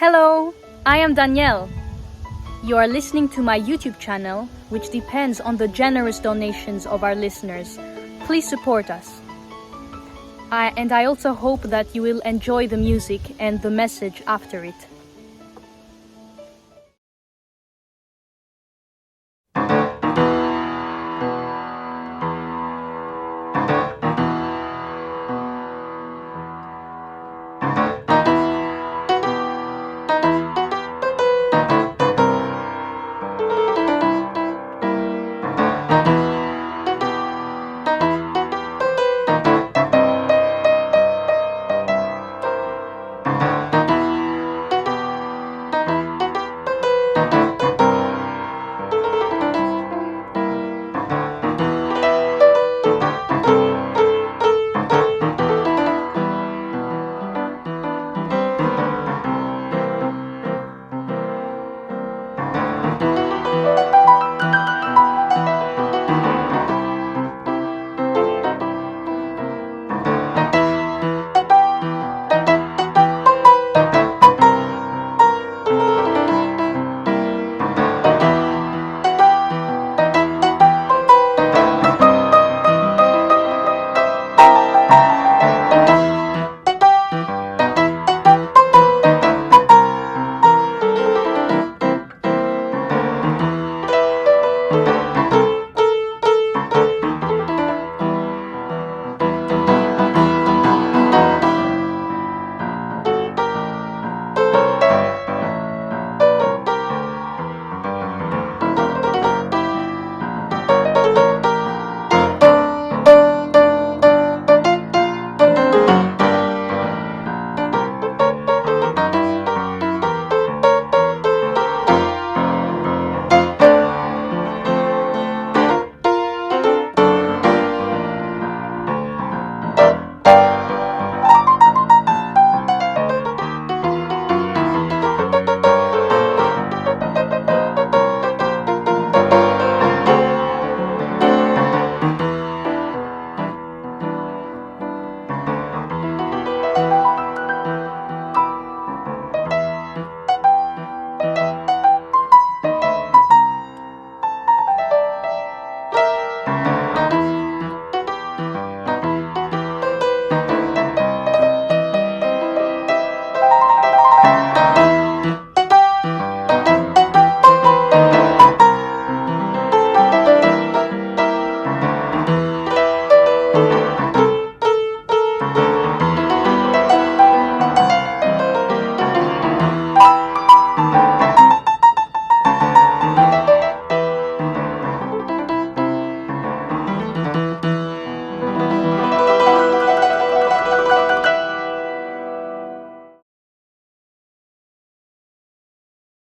Hello, I am Danielle. You are listening to my YouTube channel, which depends on the generous donations of our listeners. Please support us. I also hope that you will enjoy the music and the message after it.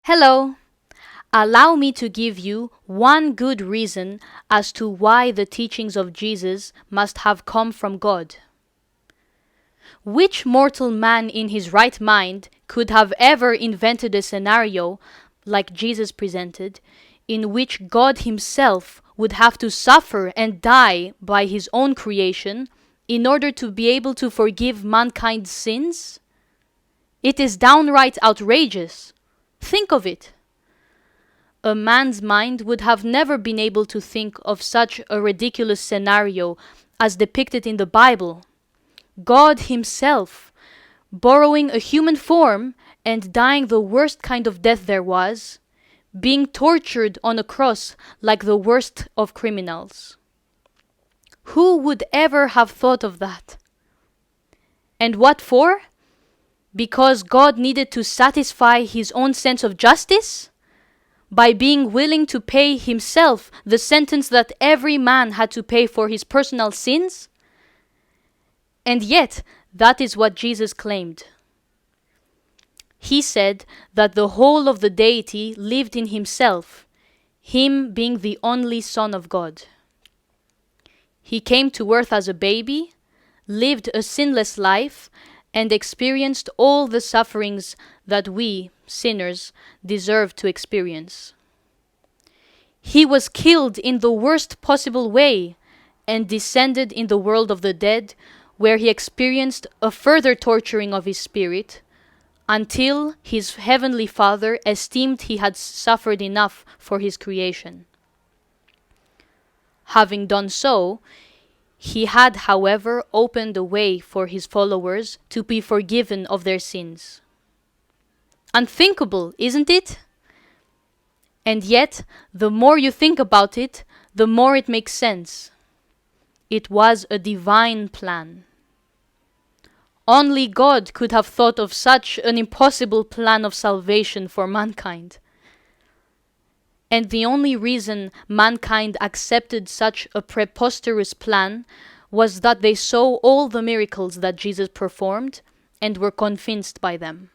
Hello. Allow me to give you one good reason as to why the teachings of Jesus must have come from God. Which mortal man in his right mind could have ever invented a scenario, like Jesus presented, in which God himself would have to suffer and die by his own creation in order to be able to forgive mankind's sins? It is downright outrageous. Think of it. A man's mind would have never been able to think of such a ridiculous scenario as depicted in the Bible. God himself, borrowing a human form and dying the worst kind of death there was, being tortured on a cross like the worst of criminals. Who would ever have thought of that? And what for? Because God needed to satisfy his own sense of justice? By being willing to pay himself the sentence that every man had to pay for his personal sins? And yet, that is what Jesus claimed. He said that the whole of the deity lived in himself, him being the only Son of God. He came to earth as a baby, lived a sinless life, and experienced all the sufferings that we, sinners, deserve to experience. He was killed in the worst possible way and descended in the world of the dead, where he experienced a further torturing of his spirit, until his heavenly Father esteemed he had suffered enough for his creation. Having done so, he had, however, opened a way for his followers to be forgiven of their sins. Unthinkable, isn't it? And yet, the more you think about it, the more it makes sense. It was a divine plan. Only God could have thought of such an impossible plan of salvation for mankind. And the only reason mankind accepted such a preposterous plan was that they saw all the miracles that Jesus performed and were convinced by them.